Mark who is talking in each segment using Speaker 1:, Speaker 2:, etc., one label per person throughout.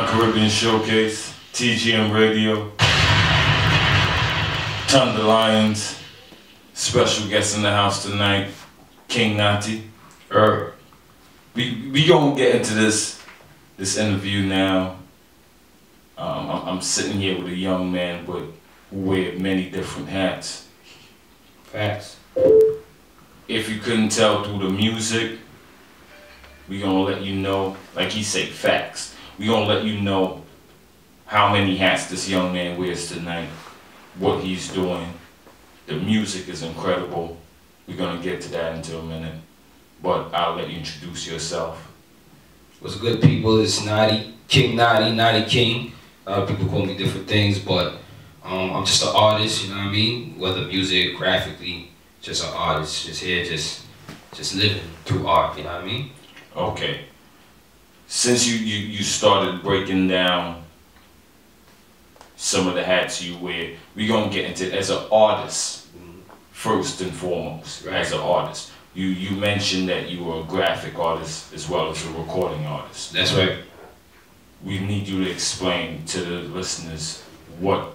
Speaker 1: Caribbean Showcase, TGM Radio, Thunder Lions, special guest in the house tonight, King Knotti. We gonna get into this interview now. I'm sitting here with a young man who wears many different hats.
Speaker 2: Facts.
Speaker 1: If you couldn't tell through the music, we gonna let you know, like he say, facts. We gonna let you know how many hats this young man wears tonight, what he's doing. The music is incredible. We're gonna get to that in a minute, but I'll let you introduce yourself.
Speaker 2: What's good, people? It's Knotti, King Knotti, Knotti King. A lot of people call me different things, but I'm just an artist, you know what I mean? Whether music, graphically, just an artist, just here, just living through art, you know what I mean?
Speaker 1: Okay. Since you started breaking down some of the hats you wear, we're gonna get into it as an artist, first and foremost, right. As an artist. You mentioned that you were a graphic artist as well as a recording artist.
Speaker 2: That's right.
Speaker 1: We need you to explain to the listeners what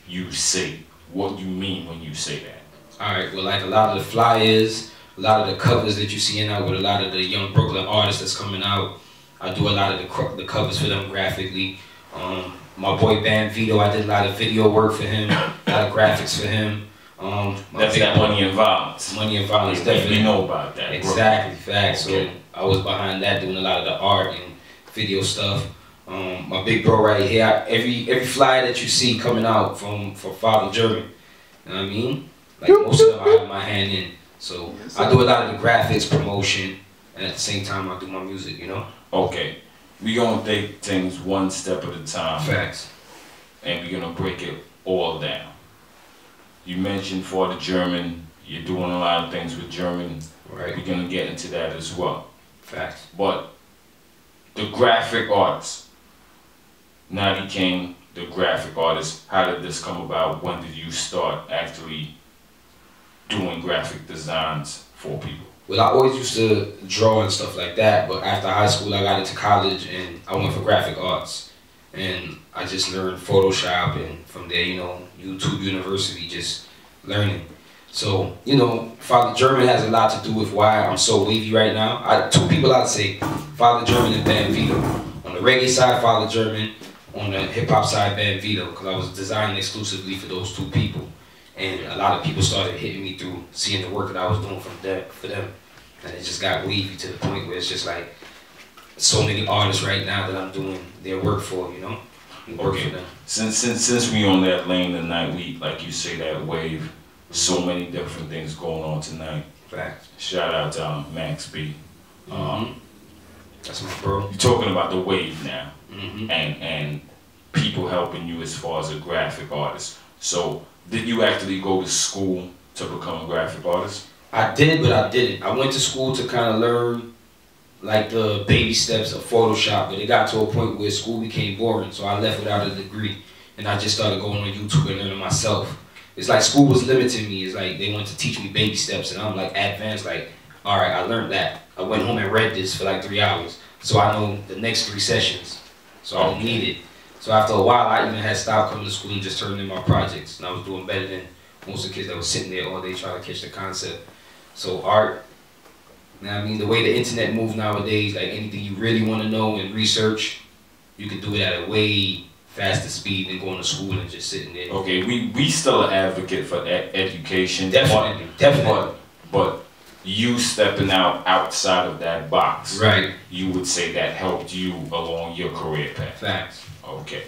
Speaker 1: you say, what you mean when you say that.
Speaker 2: Alright, well, like a lot of the flyers, a lot of the covers that you're seeing out with a lot of the young Brooklyn artists that's coming out, I do a lot of the covers for them graphically. My boy Bam Vito, I did a lot of video work for him, a lot of graphics for him.
Speaker 1: That's that Money and Violence.
Speaker 2: Money and Violence, definitely.
Speaker 1: We know about that.
Speaker 2: Exactly, facts.
Speaker 1: Okay.
Speaker 2: So I was behind that, doing a lot of the art and video stuff. My big bro right here, every flyer that you see coming out from Father German, you know what I mean? Like most of them I have my hand in. So I do a lot of the graphics, promotion, and at the same time I do my music, you know?
Speaker 1: Okay, we gonna take things one step at a time.
Speaker 2: Facts.
Speaker 1: And we're gonna break it all down. You mentioned Father German, you're doing a lot of things with German.
Speaker 2: Right.
Speaker 1: We're gonna get into that as well.
Speaker 2: Facts.
Speaker 1: But the graphic artist, Knotti King, the graphic artist, how did this come about? When did you start actually doing graphic designs for people?
Speaker 2: Well, I always used to draw and stuff like that, but after high school I got into college and I went for graphic arts. And I just learned Photoshop, and from there, you know, YouTube University, just learning. So, you know, Father German has a lot to do with why I'm so wavy right now. Two people I'd say, Father German and Bam Vito. On the reggae side, Father German. On the hip-hop side, Bam Vito, because I was designing exclusively for those two people. And a lot of people started hitting me through seeing the work that I was doing for them. And it just got wavy to the point where it's just like, so many artists right now that I'm doing their work for, you know? Work for them.
Speaker 1: Since we on that lane tonight, we, like you say, that wave, so many different things going on tonight.
Speaker 2: Facts.
Speaker 1: Shout out to Max B.
Speaker 2: That's my bro.
Speaker 1: You're talking about the wave now,
Speaker 2: Mm-hmm.
Speaker 1: and people helping you as far as a graphic artist. So, did you actually go to school to become a graphic artist?
Speaker 2: I did, but I didn't. I went to school to kind of learn like the baby steps of Photoshop, but it got to a point where school became boring, so I left without a degree. And I just started going on YouTube and learning myself. It's like school was limiting me. It's like they wanted to teach me baby steps, and I'm like advanced, like, all right, I learned that. I went home and read this for like 3 hours, so I know the next 3 sessions, so I don't need it. So after a while, I even had stopped coming to school and just turning in my projects, and I was doing better than most of the kids that were sitting there all day trying to catch the concept. So art, you know what I mean, the way the internet moves nowadays, like anything you really want to know and research, you can do it at a way faster speed than going to school and just sitting there.
Speaker 1: Okay, we still an advocate for education.
Speaker 2: Definitely, definitely.
Speaker 1: But you stepping outside of that box,
Speaker 2: right?
Speaker 1: You would say that helped you along your career path.
Speaker 2: Facts.
Speaker 1: Okay.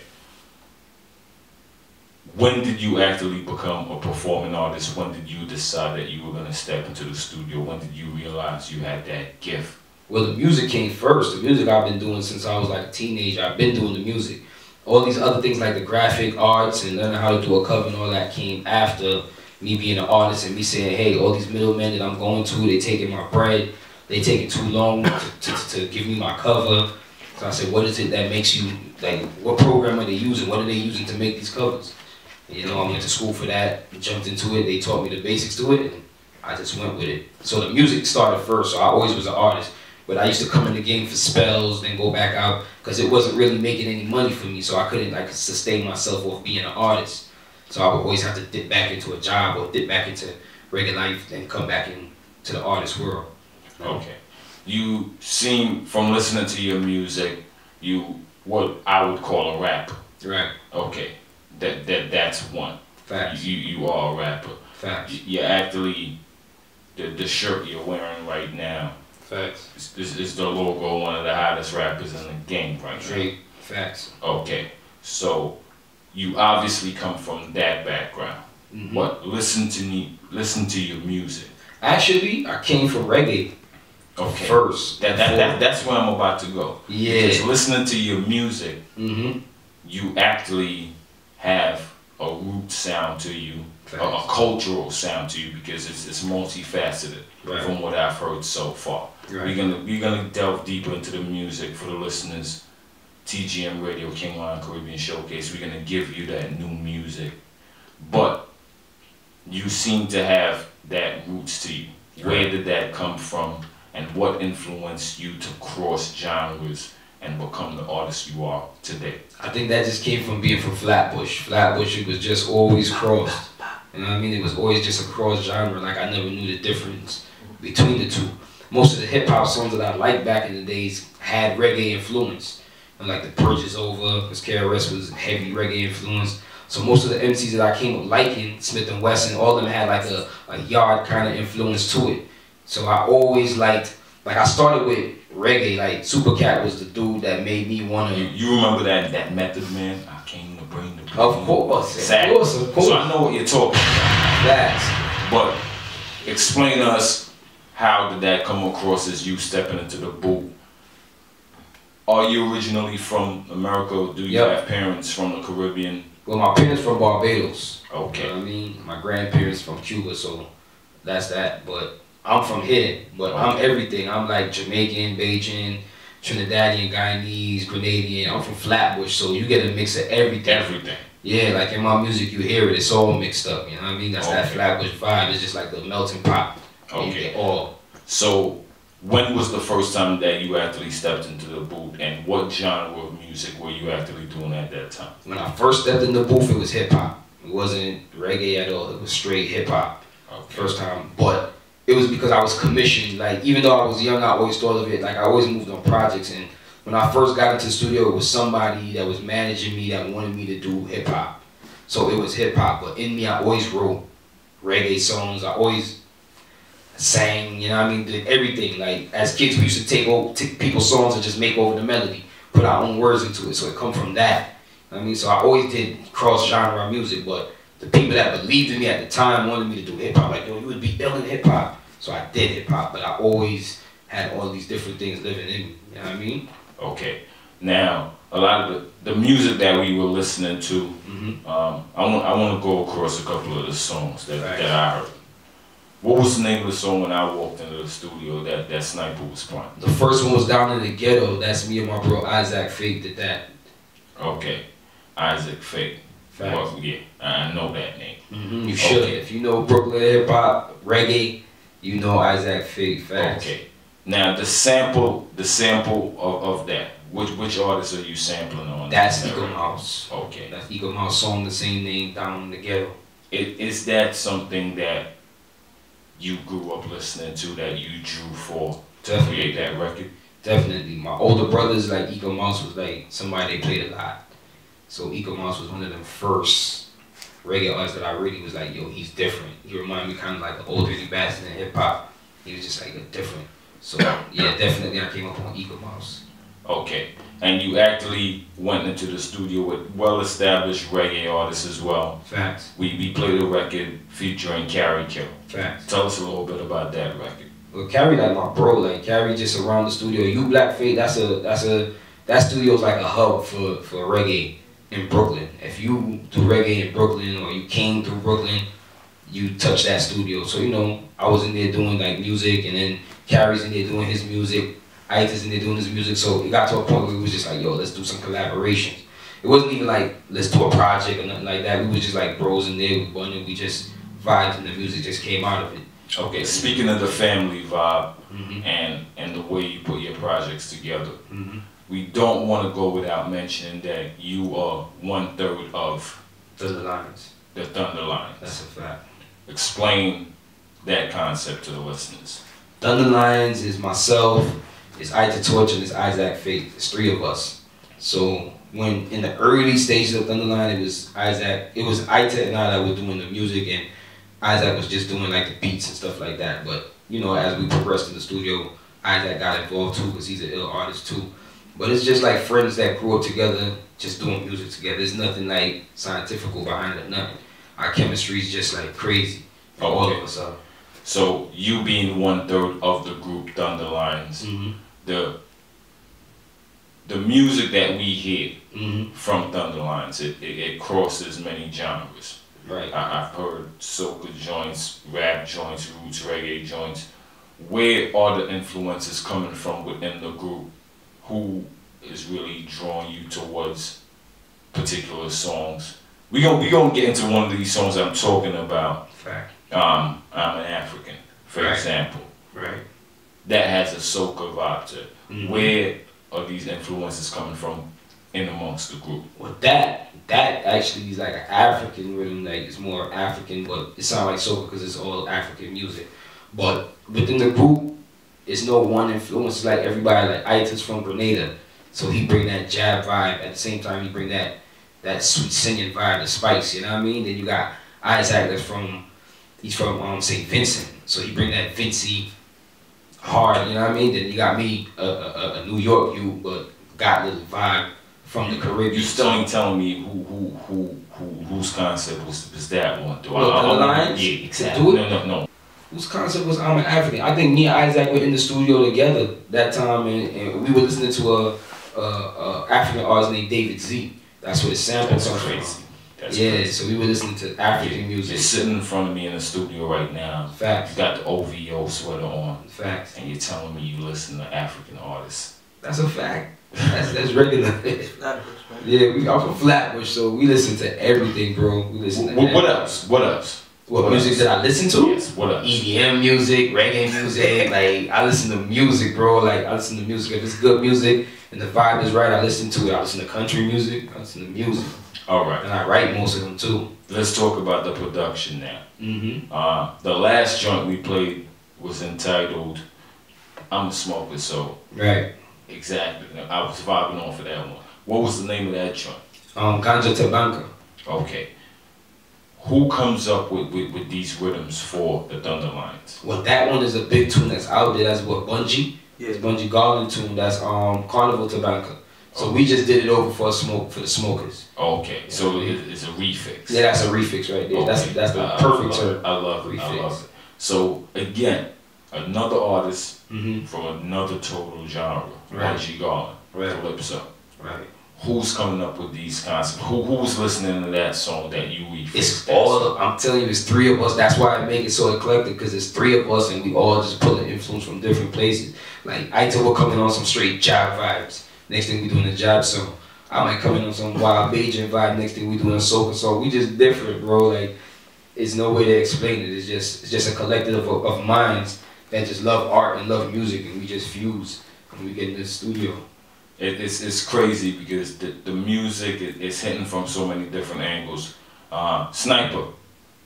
Speaker 1: When did you actually become a performing artist? When did you decide that you were going to step into the studio? When did you realize you had that gift?
Speaker 2: Well, the music came first. The music I've been doing since I was like a teenager. I've been doing the music. All these other things like the graphic arts and learning how to do a cover and all that came after me being an artist and me saying, hey, all these middlemen that I'm going to, they taking my bread. They taking too long to give me my cover. So I said, what is it that makes you, like, what program are they using? What are they using to make these covers? You know, I went to school for that, jumped into it, they taught me the basics to it, and I just went with it. So the music started first, so I always was an artist. But I used to come in the game for spells, then go back out, because it wasn't really making any money for me, so I couldn't like sustain myself off being an artist. So I would always have to dip back into a job or dip back into regular life, then come back into the artist world.
Speaker 1: Okay. You seem, from listening to your music, you what I would call a rapper.
Speaker 2: Right.
Speaker 1: Okay. That's one.
Speaker 2: Facts.
Speaker 1: You are a rapper.
Speaker 2: Facts.
Speaker 1: You're actually the shirt you're wearing right now.
Speaker 2: Facts.
Speaker 1: Is the logo of one of the hottest rappers in the game right now.
Speaker 2: Facts.
Speaker 1: Okay. So you obviously come from that background.
Speaker 2: Mm-hmm.
Speaker 1: But listen to your music.
Speaker 2: Actually, I came from reggae.
Speaker 1: Okay.
Speaker 2: First.
Speaker 1: That's where I'm about to go.
Speaker 2: Yeah.
Speaker 1: Because listening to your music,
Speaker 2: Mm-hmm.
Speaker 1: you actually have a root sound to you, a cultural sound to you, because it's multifaceted.
Speaker 2: Right.
Speaker 1: From what I've heard so far.
Speaker 2: Right.
Speaker 1: We're gonna delve deeper into the music for the listeners. TGM Radio, King Lion Caribbean Showcase. We're gonna give you that new music, but you seem to have that roots to you. Where did that come from, and what influenced you to cross genres and become the artist you are today?
Speaker 2: I think that just came from being from Flatbush. Flatbush, it was just always crossed. You know what I mean? It was always just a cross genre. Like I never knew the difference between the two. Most of the hip hop songs that I liked back in the days had reggae influence. And like The Purge Is Over, because K.L.S. was heavy reggae influence. So most of the MCs that I came up liking, Smith and Wesson, all of them had like a yard kind of influence to it. So I always liked, like I started with reggae, like Supercat was the dude that made me want to...
Speaker 1: You remember that Method Man? I came to bring the beat.
Speaker 2: Of course,
Speaker 1: exactly.
Speaker 2: Of course.
Speaker 1: So I know what you're talking about.
Speaker 2: That's...
Speaker 1: But explain to us, how did that come across as you stepping into the booth? Are you originally from America? Do you have parents from the Caribbean?
Speaker 2: Well, my parents from Barbados.
Speaker 1: Okay.
Speaker 2: You know what I mean? My grandparents from Cuba, so that's that. But I'm from here, but I'm everything. I'm like Jamaican, Bajan, Trinidadian, Guyanese, Grenadian. I'm from Flatbush, so you get a mix of everything.
Speaker 1: Everything.
Speaker 2: Yeah, like in my music, you hear it. It's all mixed up. You know what I mean? That's that Flatbush vibe. It's just like the melting pot.
Speaker 1: Okay.
Speaker 2: All.
Speaker 1: So, when was the first time that you actually stepped into the booth, and what genre of music were you actually doing at that time?
Speaker 2: When I first stepped in the booth, it was hip hop. It wasn't reggae at all. It was straight hip hop.
Speaker 1: Okay.
Speaker 2: First time, but it was because I was commissioned. Like even though I was young, I always thought of it. Like I always moved on projects, and when I first got into the studio, it was somebody that was managing me that wanted me to do hip hop. So it was hip hop, but in me, I always wrote reggae songs. I always sang, you know what I mean, did everything. Like as kids, we used to take people's songs and just make over the melody, put our own words into it. So it come from that. I mean, so I always did cross genre music, but the people that believed in me at the time wanted me to do hip hop. Like, yo, you would be ill in hip hop. So I did hip hop, but I always had all these different things living in me. You know what I mean?
Speaker 1: Okay. Now, a lot of the music that we were listening to, I want to go across a couple of the songs that I heard. What was the name of the song when I walked into the studio that Sniper was playing?
Speaker 2: The first one was Down in the Ghetto. That's me and my bro Isaac Fake did that.
Speaker 1: Okay. Isaac Fake. Well, yeah, I know that name.
Speaker 2: You should. If you know Brooklyn hip hop, reggae, you know Isaac Fake. Facts.
Speaker 1: Okay. Now the sample of that. Which artists are you sampling on?
Speaker 2: That's Eco Mouse.
Speaker 1: Okay.
Speaker 2: That's Eco Mouse song, the same name, Down in the Ghetto.
Speaker 1: Is that something that you grew up listening to, that you drew for to create that record?
Speaker 2: Definitely. My older brothers, like Eco Mouse was like somebody they played a lot. So Eco Mouse was one of them first reggae artists that I really was like, yo, he's different. He reminded me kind of like an older Dirty Bastard in hip hop. He was just like a different. So yeah, definitely I came up on Eco Mouse.
Speaker 1: Okay. And you actually went into the studio with well-established reggae artists as well.
Speaker 2: Facts.
Speaker 1: We played a record featuring K.L.C.S.
Speaker 2: Facts.
Speaker 1: Tell us a little bit about that record.
Speaker 2: Well, Carrie like my bro. Like Carrie just around the studio. You Black Fate. That studio's like a hub for reggae in Brooklyn. If you do reggae in Brooklyn or you came through Brooklyn, you touch that studio. So you know, I was in there doing like music, and then Carrie's in there doing his music. Ike is in there doing his music. So it got to a point where we was just like, yo, let's do some collaborations. It wasn't even like, let's do a project or nothing like that. We was just like bros in there, we just vibed and the music just came out of it.
Speaker 1: Okay, speaking of the family vibe
Speaker 2: Mm-hmm.
Speaker 1: and the way you put your projects together,
Speaker 2: Mm-hmm.
Speaker 1: we don't want to go without mentioning that you are 1/3 of
Speaker 2: Thunder Lions.
Speaker 1: the Thunder Lions.
Speaker 2: That's a fact.
Speaker 1: Explain that concept to the listeners.
Speaker 2: Thunder Lions is myself, it's Ita Torch, and it's Isaac Faith. It's three of us. So when in the early stages of Thunder Lion, it was Ita and I that were doing the music, and Isaac was just doing like the beats and stuff like that. But you know, as we progressed in the studio, Isaac got involved too because he's an ill artist too. But it's just like friends that grew up together, just doing music together. There's nothing like scientific behind it, nothing. Our chemistry is just like crazy for all of us.
Speaker 1: So you being 1/3 of the group Thunder Lions,
Speaker 2: Mm-hmm.
Speaker 1: the music that we hear
Speaker 2: Mm-hmm.
Speaker 1: from Thunder Lions, it crosses many genres.
Speaker 2: Right.
Speaker 1: I've heard soca joints, rap joints, roots reggae joints. Where are the influences coming from within the group? Who is really drawing you towards particular songs? We gonna get into one of these songs I'm talking about.
Speaker 2: Fact.
Speaker 1: I'm an African, for
Speaker 2: Right.
Speaker 1: example.
Speaker 2: Right.
Speaker 1: That has a soca vibe to it.
Speaker 2: Mm-hmm.
Speaker 1: Where are these influences coming from in amongst the group?
Speaker 2: Well, that actually is like an African rhythm. Like it's more African, but it sounds like soca because it's all African music. But within the group, it's no one influence. It's like everybody. Like Ita's from Grenada, so he bring that jab vibe. At the same time, he bring that sweet singing vibe, the spice. You know what I mean? Then you got Isaac he's from St. Vincent, so he bring that Vincey hard. You know what I mean? Then you got me, a New York you, but got a little vibe from the Caribbean.
Speaker 1: You still ain't telling me whose concept was that one?
Speaker 2: The Lions?
Speaker 1: Yeah, exactly.
Speaker 2: Do it?
Speaker 1: No.
Speaker 2: Whose concept was I'm an African? I think me and Isaac were in the studio together that time, and we were listening to a African artist named David Z. That's where the sample
Speaker 1: That's
Speaker 2: comes
Speaker 1: crazy.
Speaker 2: from.
Speaker 1: That's
Speaker 2: Yeah,
Speaker 1: crazy.
Speaker 2: so we were listening to African music.
Speaker 1: You're sitting in front of me in the studio right now.
Speaker 2: Facts.
Speaker 1: You got the OVO sweater on,
Speaker 2: Facts.
Speaker 1: and you're telling me you listen to African artists.
Speaker 2: That's a fact. That's regular. Yeah, I'm from Flatbush, so we listen to everything, bro. We listen to
Speaker 1: What else? What else?
Speaker 2: What music
Speaker 1: else?
Speaker 2: that I listen to?
Speaker 1: Yes. What else?
Speaker 2: EDM music, reggae music. Like I listen to music, bro. Like I listen to music. If it's good music and the vibe is right, I listen to it. I listen to country music. I listen to music.
Speaker 1: All right.
Speaker 2: And I write most of them too.
Speaker 1: Let's talk about the production now.
Speaker 2: Mm-hmm.
Speaker 1: The last joint we played was entitled "I'm a Smoker," so
Speaker 2: Right.
Speaker 1: exactly. I was vibing off of that one. What was the name of that joint?
Speaker 2: Ganja Tabanka.
Speaker 1: Okay. Who comes up with these rhythms for the Thunder Lions?
Speaker 2: Well, that one is a big tune that's out there. That's what Bungie.
Speaker 3: Yeah.
Speaker 2: It's Bungie Garland tune. That's Carnival Tabanka. So we just did it over for the smokers.
Speaker 1: Okay, so it's a refix.
Speaker 2: Yeah, that's a refix right there.
Speaker 1: Okay.
Speaker 2: That's the perfect term.
Speaker 1: I love it. I
Speaker 2: Refix.
Speaker 1: love it. So again, another artist
Speaker 2: Mm-hmm.
Speaker 1: from another total genre,
Speaker 2: Right.
Speaker 1: Bungie Garland,
Speaker 2: Right.
Speaker 1: Calypso.
Speaker 2: Right.
Speaker 1: Who's coming up with these concepts? Who's listening to that song that you refixed?
Speaker 2: It's
Speaker 1: that
Speaker 2: all.
Speaker 1: song?
Speaker 2: I'm telling you, it's three of us. That's why I make it so eclectic, because it's three of us, and we all just pulling influence from different places. Like Ita will come in on some straight job vibes. Next thing we doing a job song. I might come in on some wild Bajan vibe. Next thing we doing a soca song. We just different, bro. Like it's no way to explain it. It's just a collective of minds that just love art and love music, and we just fuse when we get in the studio.
Speaker 1: It's crazy because the music is hitting from so many different angles. Sniper,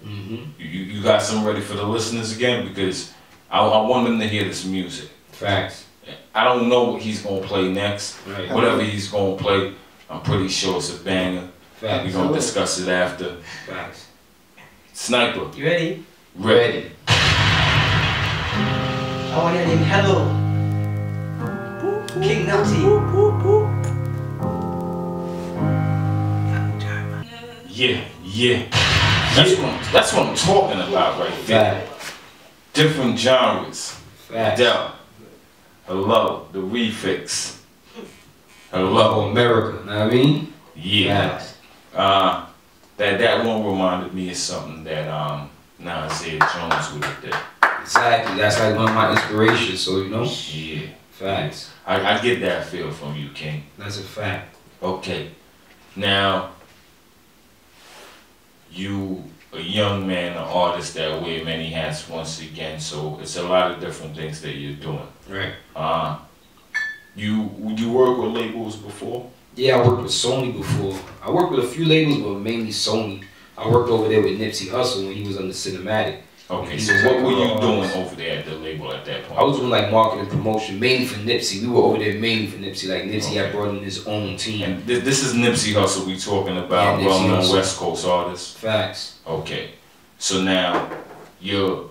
Speaker 2: Mm-hmm.
Speaker 1: you got something ready for the listeners again, because I want them to hear this music.
Speaker 2: Facts.
Speaker 1: I don't know what he's gonna play next.
Speaker 2: Right.
Speaker 1: Whatever he's gonna play, I'm pretty sure it's a banger.
Speaker 2: Facts.
Speaker 1: We're gonna discuss it after.
Speaker 2: Facts.
Speaker 1: Sniper,
Speaker 3: You ready?
Speaker 1: ready.
Speaker 3: I want your name. Hello. King Knotti.
Speaker 1: Yeah. That's what I'm talking about right there.
Speaker 2: Facts.
Speaker 1: Different genres.
Speaker 2: Facts.
Speaker 1: Adele. Hello, the refix.
Speaker 2: Love
Speaker 1: Hello.
Speaker 2: America. Know what I mean?
Speaker 1: Yeah.
Speaker 2: Facts.
Speaker 1: That one reminded me of something that Nasir Jones would have did.
Speaker 2: Exactly. That's like one of my inspirations. So you know.
Speaker 1: Yeah.
Speaker 2: Facts.
Speaker 1: I get that feel from you, King.
Speaker 2: That's a fact.
Speaker 1: Okay. Now you a young man, an artist that wear many hats once again. So it's a lot of different things that you're doing.
Speaker 2: Right.
Speaker 1: You work with labels before?
Speaker 2: Yeah, I worked with Sony before. I worked with a few labels, but mainly Sony. I worked over there with Nipsey Hussle when he was under Cinematic.
Speaker 1: Okay, so what were you doing over there at the label at that point?
Speaker 2: I was doing like marketing promotion, mainly for Nipsey. We were over there mainly for Nipsey. Like Nipsey had brought in his own team.
Speaker 1: And this is Nipsey Hussle we talking about,
Speaker 2: Yeah,
Speaker 1: well-known West Coast artist.
Speaker 2: Facts.
Speaker 1: Okay, so now you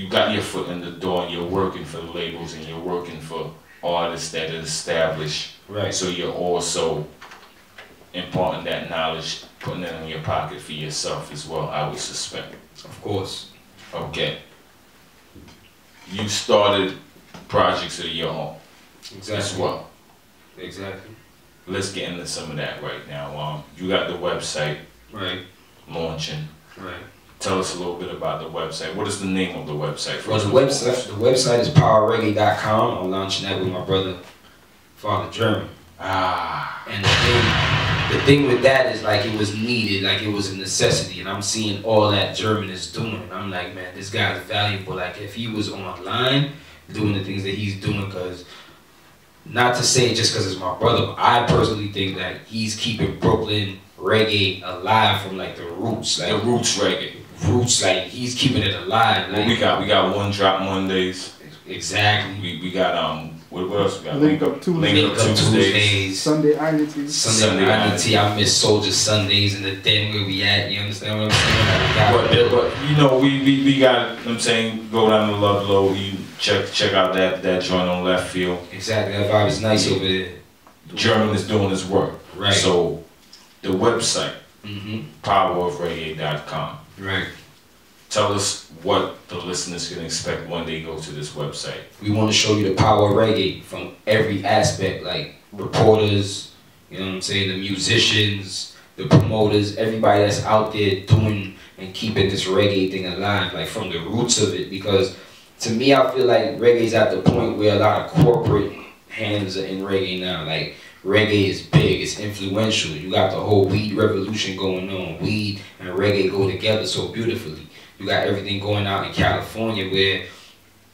Speaker 1: got your foot in the door and you're working for the labels and you're working for artists that are established.
Speaker 2: Right.
Speaker 1: So you're also imparting that knowledge, putting it in your pocket for yourself as well, I would suspect.
Speaker 2: Of course.
Speaker 1: Okay. You started projects of your own.
Speaker 2: Exactly.
Speaker 1: As well.
Speaker 2: Exactly.
Speaker 1: Let's get into some of that right now. You got the website.
Speaker 2: Right.
Speaker 1: Launching.
Speaker 2: Right.
Speaker 1: Tell us a little bit about the website. What is the name of the website?
Speaker 2: Well, the website is powerreggae.com. I'm launching that with my brother, Father German. And the thing with that is like it was needed, like it was a necessity, and I'm seeing all that German is doing, and I'm like, man, this guy's valuable. Like if he was online doing the things that he's doing, because not to say just because it's my brother, but I personally think that he's keeping Brooklyn reggae alive from like the roots, like
Speaker 1: the roots reggae.
Speaker 2: Roots, like he's keeping it alive. Like,
Speaker 1: well, we got One Drop Mondays.
Speaker 2: Exactly.
Speaker 1: We got what else we got?
Speaker 3: Link Up
Speaker 1: Tuesdays.
Speaker 3: Sunday Identity.
Speaker 2: Sunday Identity. I miss Soldier Sundays in the den where we at. You understand what I'm saying? Like,
Speaker 1: but you know we got. I'm saying go down to Love Low. You check out that joint on Left Field.
Speaker 2: Exactly. That vibe is nice over there.
Speaker 1: German is doing his work.
Speaker 2: Right.
Speaker 1: So the website, powerofreggae.com.
Speaker 2: Right.
Speaker 1: Tell us what the listeners can expect when they go to this website.
Speaker 2: We want to show you the power of reggae from every aspect, like reporters, you know what I'm saying, the musicians, the promoters, everybody that's out there doing and keeping this reggae thing alive, like from the roots of it. Because to me, I feel like reggae's at the point where a lot of corporate hands are in reggae now. Like reggae is big, it's influential. You got the whole weed revolution going on. Weed and reggae go together so beautifully. You got everything going out in California where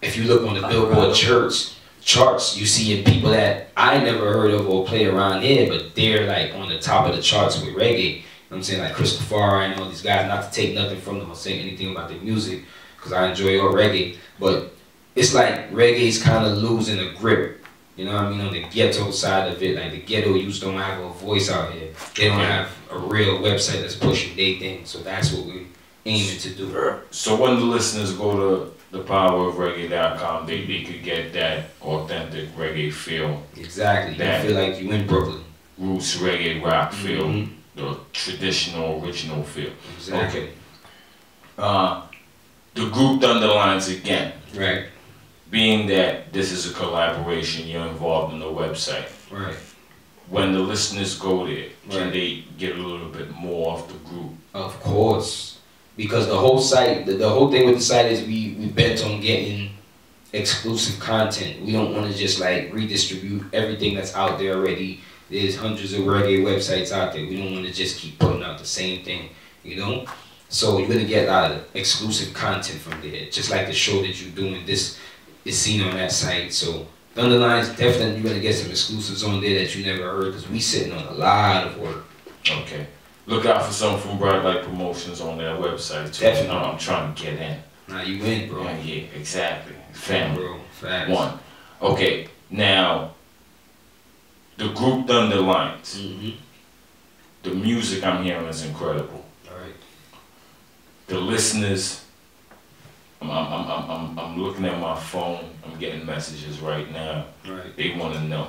Speaker 2: if you look on the Billboard charts, you see people that I never heard of or play around here, but they're like on the top of the charts with reggae. You know what I'm saying? Like Christopher and all these guys, not to take nothing from them or say anything about their music, because I enjoy all reggae, but it's like reggae's kind of losing a grip. You know what I mean? On the ghetto side of it, like the ghetto youths don't have a voice out here. They don't have a real website that's pushing their thing. So that's what we're aiming to do.
Speaker 1: So when the listeners go to thepowerofreggae.com, they could get that authentic reggae feel.
Speaker 2: Exactly. You feel like you in Brooklyn.
Speaker 1: Roots reggae rock feel. The traditional, original feel.
Speaker 2: Exactly.
Speaker 1: Okay. The group underlines again.
Speaker 2: Right.
Speaker 1: Being that this is a collaboration, you're involved in the website.
Speaker 2: Right.
Speaker 1: When the listeners go there, can they get a little bit more of the group?
Speaker 2: Of course. Because the whole site, the whole thing with the site is we bent on getting exclusive content. We don't want to just like redistribute everything that's out there already. There's hundreds of reggae websites out there. We don't want to just keep putting out the same thing, you know? So you're going to get a lot of exclusive content from there. Just like the show that you're doing, this is seen on that site. So Thunderlines, definitely you're going to get some exclusives on there that you never heard, because we sitting on a lot of work.
Speaker 1: Okay. Look out for something from Bright Light Promotions on their website too.
Speaker 2: Definitely.
Speaker 1: I'm trying to get in.
Speaker 2: Now you in, bro.
Speaker 1: Yeah, exactly. Family.
Speaker 2: Bro, facts.
Speaker 1: One. Okay, now the group Thunderlines. The music I'm hearing is incredible.
Speaker 2: All right.
Speaker 1: The listeners, I'm looking at my phone. I'm getting messages right now.
Speaker 2: Right.
Speaker 1: They want to know.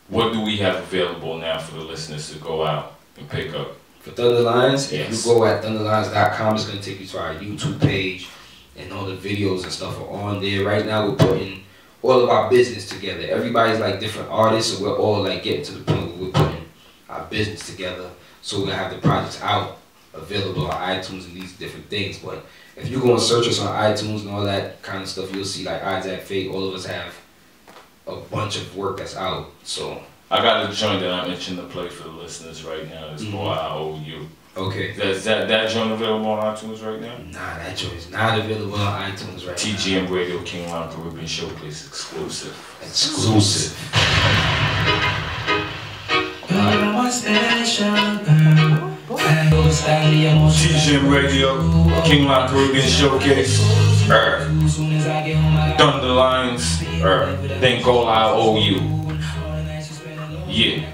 Speaker 1: What do we have available now for the listeners to go out and pick up?
Speaker 2: For Thunderlines,
Speaker 1: yes.
Speaker 2: If you go at thunderlines.com, it's going to take you to our YouTube page, and all the videos and stuff are on there. Right now, we're putting all of our business together. Everybody's like different artists, so we're all like getting to the point where we're putting our business together. So we'll have the projects out, available on iTunes and these different things. But if you go and search us on iTunes and all that kind of stuff, you'll see like Isaac Fate, all of us have a bunch of work that's out. So
Speaker 1: I got a joint that I'm itching to play for the listeners right now. It's called I Owe You.
Speaker 2: Okay.
Speaker 1: Is that joint available on iTunes right now?
Speaker 2: Nah, that joint is not available on iTunes right
Speaker 1: TGM Radio King Line Caribbean Showcase exclusive.
Speaker 2: Exclusive.
Speaker 1: TGM Radio King Line Caribbean Showcase. Thunderlines. Then Call I Owe You. Yeah.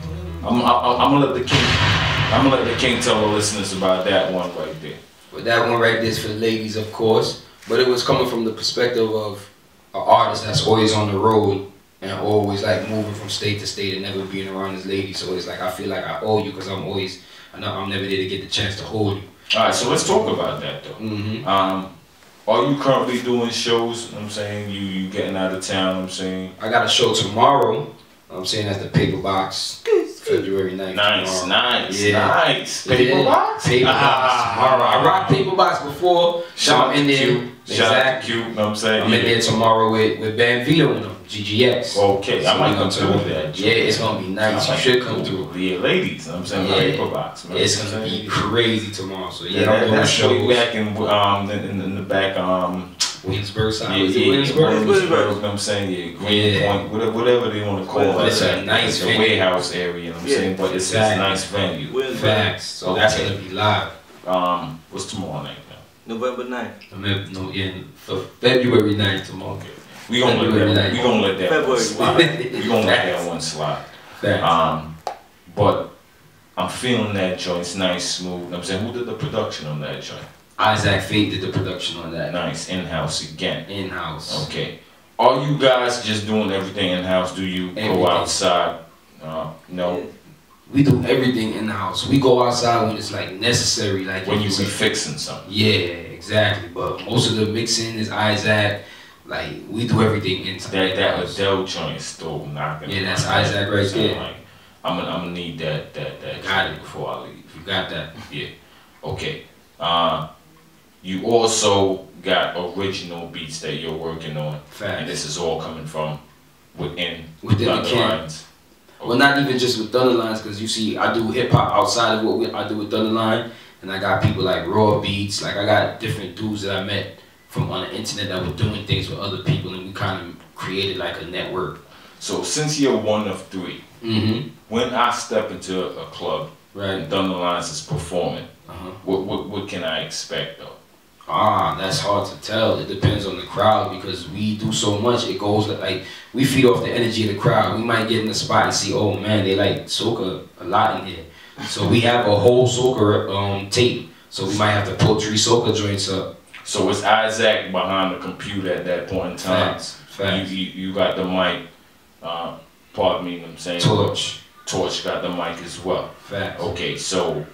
Speaker 1: I'm gonna let the king tell the listeners about that one right there.
Speaker 2: But that one right there is for the ladies, of course. But it was coming from the perspective of an artist that's always on the road and always like moving from state to state and never being around his lady. So it's like I feel like I owe you because I'm never there to get the chance to hold you.
Speaker 1: All right, so let's talk about that though.
Speaker 2: Mm-hmm.
Speaker 1: Are you currently doing shows? You know what I'm saying you getting out of town. You know what I'm saying
Speaker 2: I got a show tomorrow. I'm saying at the Paper Box, February 9th.
Speaker 1: Nice. Paper Box?
Speaker 2: Paper Box tomorrow. I rocked Paper Box before.
Speaker 1: Shout out
Speaker 2: in
Speaker 1: to
Speaker 2: there.
Speaker 1: Q. Shout out to Q. You know what I'm saying?
Speaker 2: I'm in there tomorrow with Band Vito and them, GGX.
Speaker 1: Okay,
Speaker 2: So
Speaker 1: I might come through that.
Speaker 2: Yeah, it's gonna be nice. You should come through.
Speaker 1: Yeah, ladies. You know what I'm saying? Paper Box. Man.
Speaker 2: It's gonna be crazy tomorrow. So yeah,
Speaker 1: that's way back in the back
Speaker 2: Williamsburg side.
Speaker 1: Yeah, Williamsburg. You know what I'm saying? Yeah, Greenpoint, whatever they want to call it.
Speaker 2: It's a nice
Speaker 1: venue. Warehouse area, you know what I'm saying? But it's a nice venue.
Speaker 2: Facts. So that's gonna be live.
Speaker 1: What's tomorrow night now?
Speaker 3: November 9th.
Speaker 2: For February 9th tomorrow.
Speaker 1: Okay. We gonna let that one slide. We gonna let that one slide. But I'm feeling that joint. It's nice, smooth. You know what I'm saying, who did the production on that joint?
Speaker 2: Isaac Fate did the production on that.
Speaker 1: Nice, in-house again.
Speaker 2: In-house.
Speaker 1: Okay. Are you guys just doing everything in-house? Do you go outside? No.
Speaker 2: We do everything in-house. We go outside when it's like necessary, like
Speaker 1: when you be fixing something.
Speaker 2: Yeah, exactly. But most of the mixing is Isaac. Like we do everything inside.
Speaker 1: That Adele joint is still knocking.
Speaker 2: Yeah, that's Isaac right there.
Speaker 1: Like, I'm gonna need that
Speaker 2: got it
Speaker 1: before I leave.
Speaker 2: You got that.
Speaker 1: Yeah. Okay. You also got original beats that you're working on.
Speaker 2: Facts.
Speaker 1: And this is all coming from within
Speaker 2: the lines. Okay. Well, not even just with Thunderlines, because you see, I do hip hop outside of what I do with Thunderline, and I got people like Raw Beats. Like I got different dudes that I met from on the internet that were doing things with other people, and we kind of created like a network.
Speaker 1: So since you're one of three, when I step into a club and Thunderlines is performing, what can I expect though?
Speaker 2: That's hard to tell. It depends on the crowd because we do so much. It goes like we feed off the energy of the crowd. We might get in the spot and see, oh man, they like soca a lot in here. So we have a whole soca tape. So we might have to pull 3 soca joints up.
Speaker 1: So it's Isaac behind the computer at that point in time.
Speaker 2: Facts.
Speaker 1: You got the mic. Pardon me, what I'm saying. Torch got the mic as well.
Speaker 2: Facts.
Speaker 1: Okay, so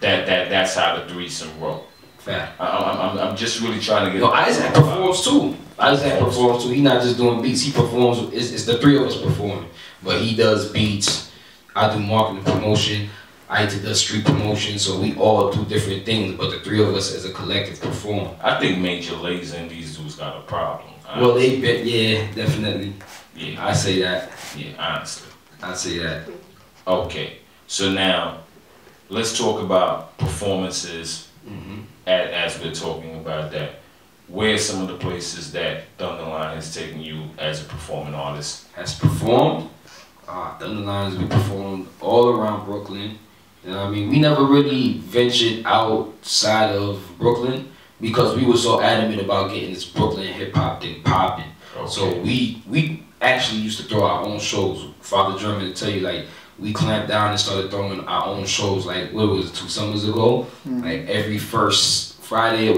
Speaker 1: that's how the threesome roll.
Speaker 2: Fact.
Speaker 1: I'm just really trying to get.
Speaker 2: No, Isaac performs too. Isaac performs too. He's not just doing beats. He performs. It's the 3 of us performing, but he does beats. I do marketing promotion. Ita does street promotion. So we all do different things, but the 3 of us as a collective perform.
Speaker 1: I think Major Lazer and these dudes got a problem.
Speaker 2: Well, yeah, definitely.
Speaker 1: Yeah,
Speaker 2: I say that.
Speaker 1: Yeah, honestly,
Speaker 2: I say that.
Speaker 1: Okay, so now let's talk about performances. As we're talking about that, where are some of the places that Thunderline has taken you as a performing artist?
Speaker 2: Has performed? Thunderlines, we performed all around Brooklyn. You know what I mean? We never really ventured outside of Brooklyn because we were so adamant about getting this Brooklyn hip-hop thing popping. Okay. So we actually used to throw our own shows. Father German to tell you, like, we clamped down and started throwing our own shows. Like, what was it, 2 summers ago? Like, every first Friday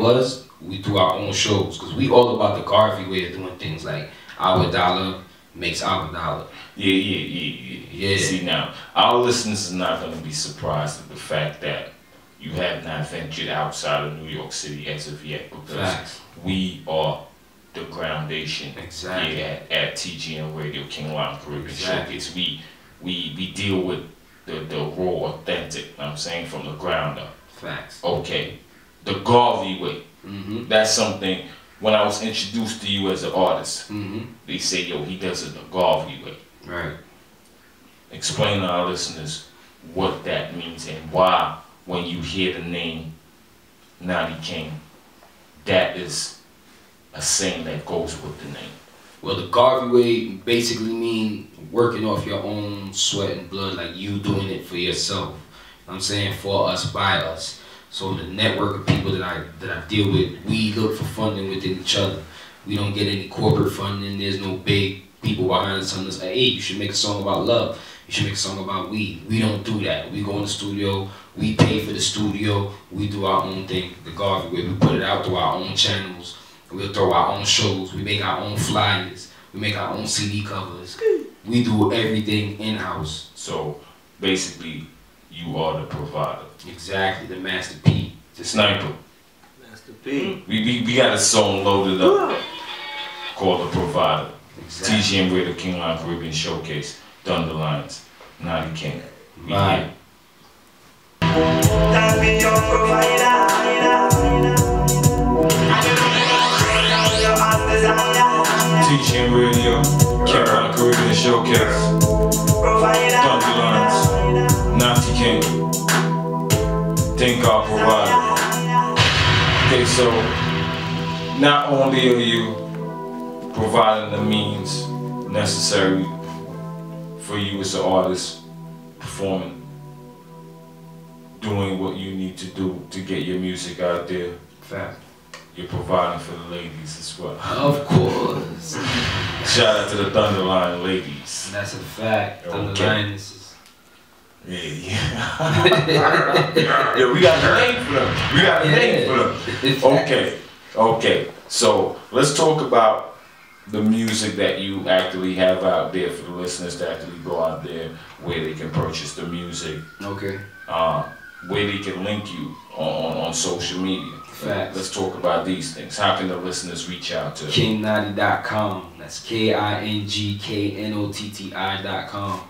Speaker 2: we threw our own shows. Because we all about the Garvey way of doing things. Like, our dollar makes our dollar.
Speaker 1: Yeah. See, now, our listeners are not going to be surprised at the fact that you have not ventured outside of New York City as of yet. Because we are the groundation here at TGM Radio King Line Caribbean Showcase. We deal with the raw, authentic, you know what I'm saying, from the ground up.
Speaker 2: Facts.
Speaker 1: Okay. The Garvey way. That's something, when I was introduced to you as an artist, they say, yo, he does it the Garvey way.
Speaker 2: Right.
Speaker 1: Explain to our listeners what that means and why when you hear the name Knotti King, that is a saying that goes with the name?
Speaker 2: Well, the Garvey way basically mean working off your own sweat and blood, like you doing it for yourself. You know what I'm saying? For us, by us. So the network of people that I deal with, we look for funding within each other. We don't get any corporate funding. There's no big people behind us telling us, hey, you should make a song about love. You should make a song about weed. We don't do that. We go in the studio, we pay for the studio, we do our own thing, the Garvey way. We put it out through our own channels. We'll throw our own shows. We make our own flyers. We make our own CD covers. We do everything in-house.
Speaker 1: So basically, you are the provider.
Speaker 2: Exactly, the Master P.
Speaker 1: The Sniper.
Speaker 3: Master P.
Speaker 1: We got a song loaded up called The Provider.
Speaker 2: Exactly.
Speaker 1: TGM Radio King Line Caribbean Showcase. Thunderlines. Knotti King. We
Speaker 2: Bye.
Speaker 1: here. TGM Radio, King Line Caribbean Showcase, Thunderlines, Knotti King, Thank God Provider. Okay, so not only are you providing the means necessary for you as an artist, performing, doing what you need to do to get your music out there,
Speaker 2: Fact.
Speaker 1: you're providing for the ladies as well.
Speaker 2: Of course.
Speaker 1: Shout out to the Thunderline ladies.
Speaker 2: That's a fact.
Speaker 1: Okay.
Speaker 2: Thunderline is.
Speaker 1: Yeah. Yeah, we got a name for them. We got a name for them. Okay. Okay. So let's talk about the music that you actually have out there for the listeners to actually go out there where they can purchase the music.
Speaker 2: Okay.
Speaker 1: Where they can link you on social media.
Speaker 2: Facts.
Speaker 1: Let's talk about these things. How can the listeners reach out to?
Speaker 2: KingKnotti.com. That's KINGKNOTTI.com.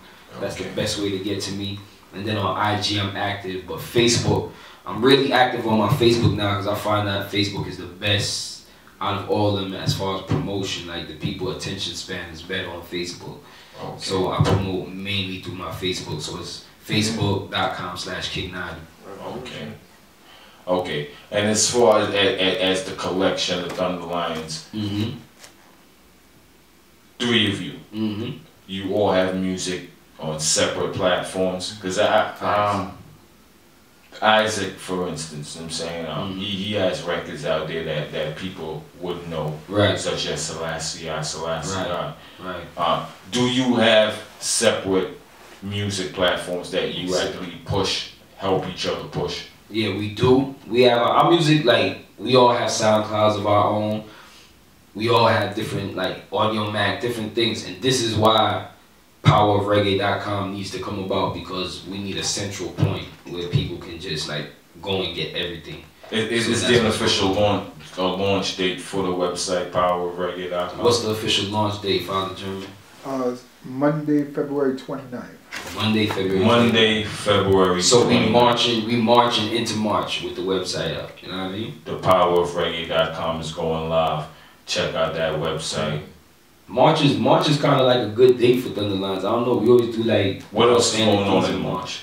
Speaker 2: That's the
Speaker 1: Okay.
Speaker 2: best way to get to me. And then on IG, I'm active. But Facebook, I'm really active on my Facebook now because I find that Facebook is the best out of all of them as far as promotion. Like the people attention span is better on Facebook.
Speaker 1: Okay.
Speaker 2: So I promote mainly through my Facebook. So it's facebook.com/KingKnotti.
Speaker 1: Okay. Okay. And as far as the collection of Thunderlines, three of you, you all have music on separate platforms. Because Isaac, for instance, you know what I'm saying, he has records out there that people would know,
Speaker 2: Right.
Speaker 1: such as Selassie.
Speaker 2: Right.
Speaker 1: Do you have separate music platforms that you actually push, help each other push?
Speaker 2: Yeah, we do. We have our music, like, we all have SoundClouds of our own. We all have different, like, Audio Mac, different things. And this is why powerofreggae.com needs to come about, because we need a central point where people can just, like, go and get everything.
Speaker 1: Is there an official launch date for the website, powerofreggae.com?
Speaker 2: What's the official launch date, Father German?
Speaker 4: Monday, February 29th.
Speaker 2: Monday, February. So
Speaker 1: 29th.
Speaker 2: we marching into March with the website up. You know what I mean?
Speaker 1: The powerofreggae.com is going live. Check out that website.
Speaker 2: March is kind of like a good date for Thunderlines. I don't know. We always do like.
Speaker 1: What else is going on
Speaker 2: things
Speaker 1: in March?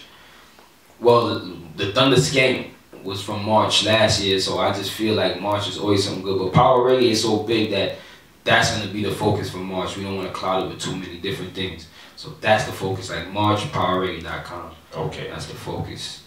Speaker 2: Well, the Thunder Skank was from March last year, so I just feel like March is always something good. But Power Reggae is so big that that's gonna be the focus for March. We don't want to cloud it with too many different things. So that's the focus. Like March, powerreggae.com.
Speaker 1: Okay.
Speaker 2: That's the focus.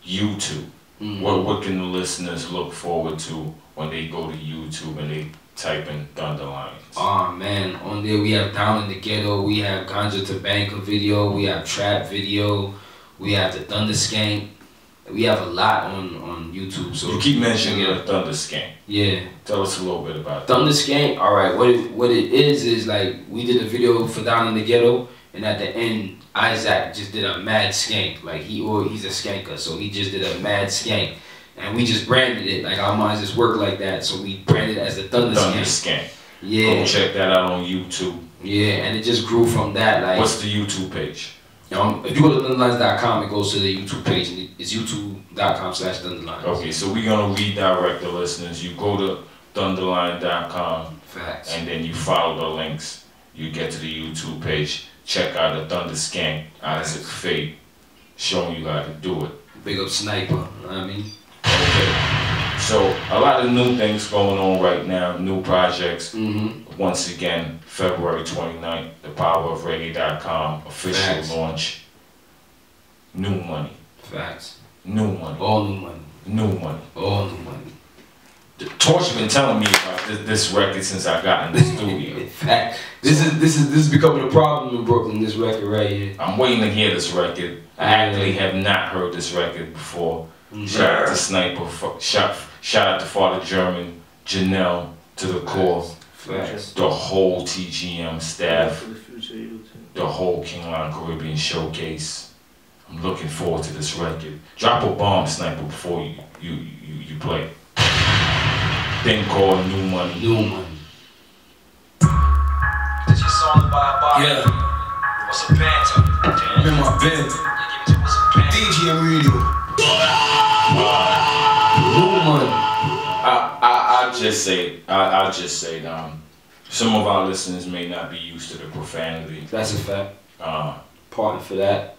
Speaker 1: YouTube. What can the listeners look forward to when they go to YouTube and they type in Thunderlines?
Speaker 2: Oh man, on there we have Down in the Ghetto, we have Ganja to Banker video, we have Trap video, we have the Thunder Skank. We have a lot on YouTube. So
Speaker 1: you keep mentioning the Thunder Skank.
Speaker 2: Yeah.
Speaker 1: Tell us a little bit about
Speaker 2: Thunder Skank. All right. What it is like we did a video for Down in the Ghetto, and at the end, Isaac just did a mad skank. Like he's a skanker, so he just did a mad skank, and we just branded it. Like our minds just work like that, so we branded it as the Thunder Skank. Yeah.
Speaker 1: Go check that out on YouTube.
Speaker 2: Yeah, and it just grew from that. Like,
Speaker 1: what's the YouTube page?
Speaker 2: If you go to thunderlines.com, it goes to the YouTube page, and it's youtube.com/thunderlines.
Speaker 1: Okay, so we're gonna redirect the listeners. You go to thunderline.com.
Speaker 2: Facts.
Speaker 1: And then you follow the links. You get to the YouTube page. Check out the Thunder Skank, Isaac Fate, showing you how to do it.
Speaker 2: Big up Sniper, you know what I mean?
Speaker 1: Okay. So a lot of new things going on right now, new projects.
Speaker 2: Mm-hmm.
Speaker 1: Once again, February 29th, thepowerofreggae.com official
Speaker 2: Facts.
Speaker 1: launch. New money.
Speaker 2: Facts.
Speaker 1: New money.
Speaker 2: All new money.
Speaker 1: New money.
Speaker 2: All new money.
Speaker 1: Torch been telling me about this record since I got in the studio.
Speaker 2: In fact, this is becoming a problem in Brooklyn. This record right here.
Speaker 1: I'm waiting to hear this record. I actually have not heard this record before. Shout out to Sniper. Shout out to Father German, Janelle, to the core,
Speaker 2: Facts.
Speaker 1: the whole TGM staff,
Speaker 3: For the future, you too.
Speaker 1: the whole K.L.C.S showcase. I'm looking forward to this record. Drop a bomb, Sniper, before you play. Thing called New Money.
Speaker 2: New money.
Speaker 5: This your song by
Speaker 2: Yeah.
Speaker 5: What's a banter?
Speaker 6: I'm in my bed.
Speaker 5: Give it to what's a banter.
Speaker 6: DJ Radio.
Speaker 2: New money.
Speaker 1: I'll just say, some of our listeners may not be used to the profanity.
Speaker 2: That's a fact.
Speaker 1: Uh,
Speaker 2: Pardon for that.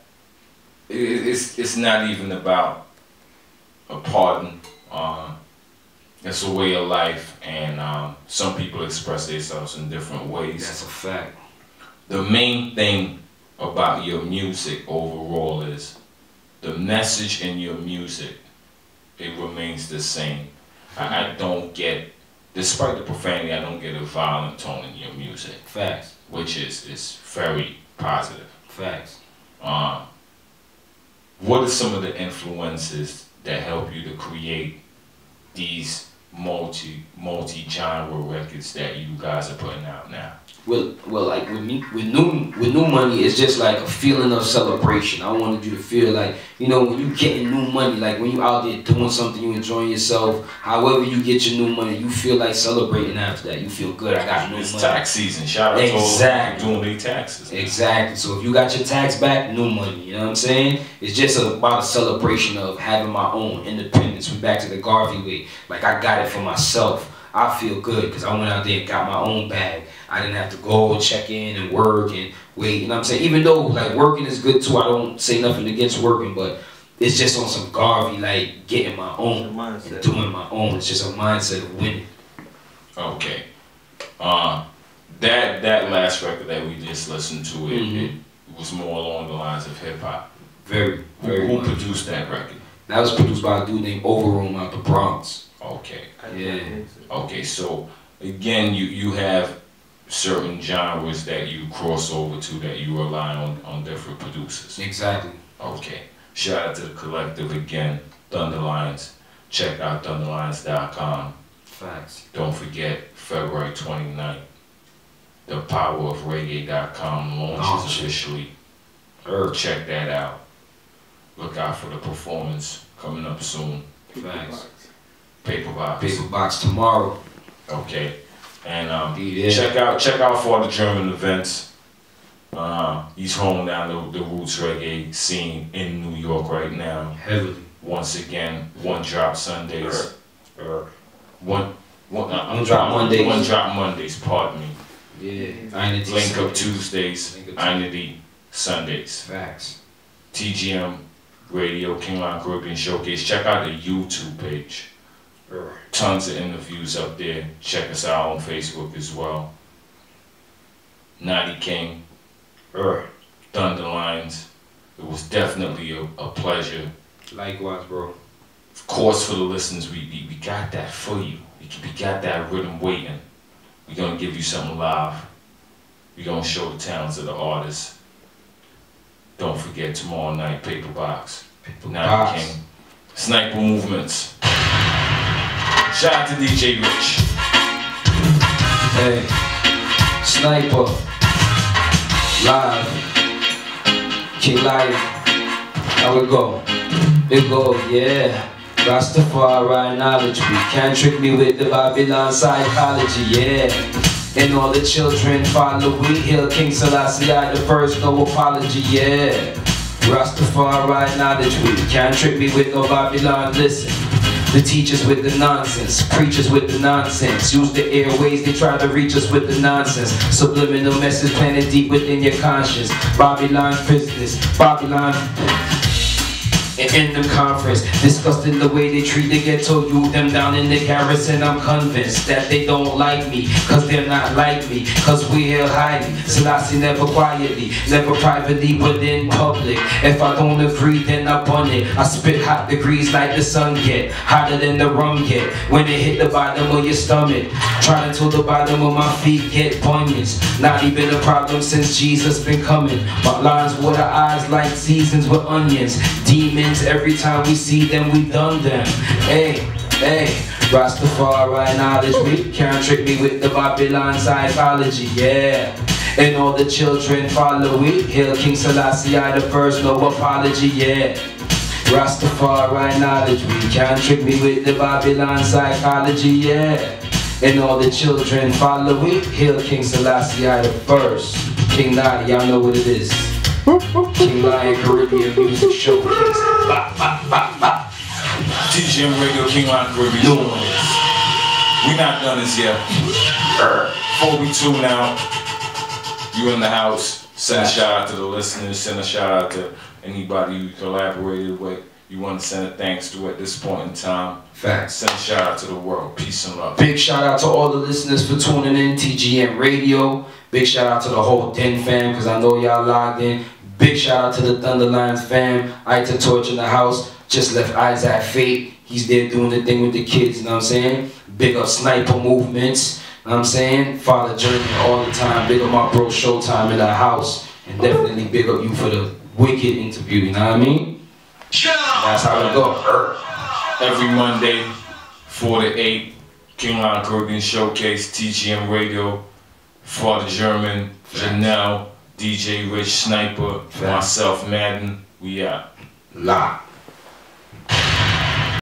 Speaker 1: it's not even about a pardon. It's a way of life, and some people express themselves in different ways.
Speaker 2: That's a fact.
Speaker 1: The main thing about your music overall is the message in your music. It remains the same. I don't get, despite the profanity, I don't get a violent tone in your music,
Speaker 2: Facts.
Speaker 1: which is very positive.
Speaker 2: Facts.
Speaker 1: What are some of the influences that help you to create these multi-genre records that you guys are putting out now?
Speaker 2: Well, like with new money, it's just like a feeling of celebration. I wanted you to feel like, you know, when you getting new money, like when you out there doing something, you enjoying yourself. However you get your new money, you feel like celebrating after that. You feel good. I got new
Speaker 1: It's
Speaker 2: money.
Speaker 1: tax season. Shout out to all doing their taxes.
Speaker 2: Exactly. So if you got your tax back, new money. You know what I'm saying? It's just about a celebration of having my own independence. We back to the Garvey way. Like I got it for myself. I feel good because I went out there and got my own bag. I didn't have to go check in and work and wait. You know what I'm saying? Even though like working is good too, I don't say nothing against working, but it's just on some Garvey, like getting my own, and doing my own. It's just a mindset of winning.
Speaker 1: Okay. That last record that we just listened to, it was more along the lines of hip hop.
Speaker 2: Very, very
Speaker 1: Who
Speaker 2: much.
Speaker 1: produced that record?
Speaker 2: That was produced by a dude named Overroom out the Bronx.
Speaker 1: Okay.
Speaker 2: Yeah.
Speaker 1: Okay, so again, you have certain genres that you cross over to, that you rely on different producers.
Speaker 2: Exactly.
Speaker 1: Okay. Shout out to the collective again, Thunderlines. Check out thunderlines.com.
Speaker 2: Facts.
Speaker 1: Don't forget, February 29th, thepowerofreggae.com launches officially. Check that out. Look out for the performance coming up soon.
Speaker 2: Facts.
Speaker 1: Paper box.
Speaker 2: Paper box tomorrow.
Speaker 1: Okay. And
Speaker 2: Yeah.
Speaker 1: check out for the German events. He's holding down the roots reggae scene in New York right now.
Speaker 2: Heavily.
Speaker 1: Once again, one drop Sundays. One
Speaker 2: drop Mondays.
Speaker 1: One drop Mondays, pardon me.
Speaker 2: Yeah.
Speaker 1: Link up Tuesdays. Einity Sundays.
Speaker 2: Facts.
Speaker 1: TGM Radio, King Caribbean Showcase. Check out the YouTube page. Tons of interviews up there. Check us out on Facebook as well. Knotti King. Thunderlines. It was definitely a pleasure.
Speaker 2: Likewise, bro.
Speaker 1: Of course, for the listeners, we got that for you. We got that rhythm waiting. We're gonna give you something live. We're gonna show the talents of the artists. Don't forget, tomorrow night, Paper Box. Knotti King. Sniper Movements. Shout out to DJ Rich.
Speaker 2: Hey, Sniper, live, King Lion, how it go? It go, yeah. Rastafari knowledge, we can't trick me with the Babylon psychology, yeah. And all the children follow, we hail King Selassie, the first, no apology, yeah. Rastafari knowledge, we can't trick me with no Babylon, listen. The teachers with the nonsense, preachers with the nonsense. Use the airways, they try to reach us with the nonsense. Subliminal message planted deep within your conscience. Babylon business, Babylon. in them conference, discussing the way they treat the ghetto youth. Them down in the garrison, I'm convinced that they don't like me, cause they're not like me, cause we hail highly. Selassie never quietly, never privately, but in public. If I don't agree, then I bun it. I spit hot degrees like the sun get, hotter than the rum get, when it hit the bottom of your stomach. Trying till the bottom of my feet get bunions. Not even a problem since Jesus been coming. My lines water eyes like seasons with onions. Demons, every time we see them, we done them. Hey, hey, Rastafari knowledge me. Can't trick me with the Babylon psychology, yeah. And all the children follow it. Hail King Selassie, I the first, no apology, yeah. Rastafari knowledge me. Can't trick me with the Babylon psychology, yeah. And all the children follow it. Hail King Selassie, I the first. King Knotti, y'all know what it is. King Lion Caribbean Music Showcase. Bop, bop, bop, bop.
Speaker 1: TGM Radio, King Lion Caribbean Showcase. We not done this yet. 4:02 now. You in the house. Send a shout out to the listeners. Send a shout out to anybody you collaborated with. You want to send a thanks to at this point in time.
Speaker 2: Facts.
Speaker 1: Send a shout out to the world. Peace and love.
Speaker 2: Big shout out to all the listeners for tuning in. TGM Radio. Big shout out to the whole Den fam, because I know y'all logged in. Big shout out to the Thunderlines fam. Ita Torch in the house. Just left Isaac Fate. He's there doing the thing with the kids, you know what I'm saying? Big up Sniper Movements, you know what I'm saying? Father Journey all the time. Big up my bro Showtime in the house. And definitely big up you for the wicked interview, you know what I mean? That's how it go.
Speaker 1: Every Monday, 4 to 8, King Lion Caribbean Showcase, TGM Radio, Father German, Janelle, DJ Rich Sniper, myself, Madden, we out.
Speaker 2: Lock.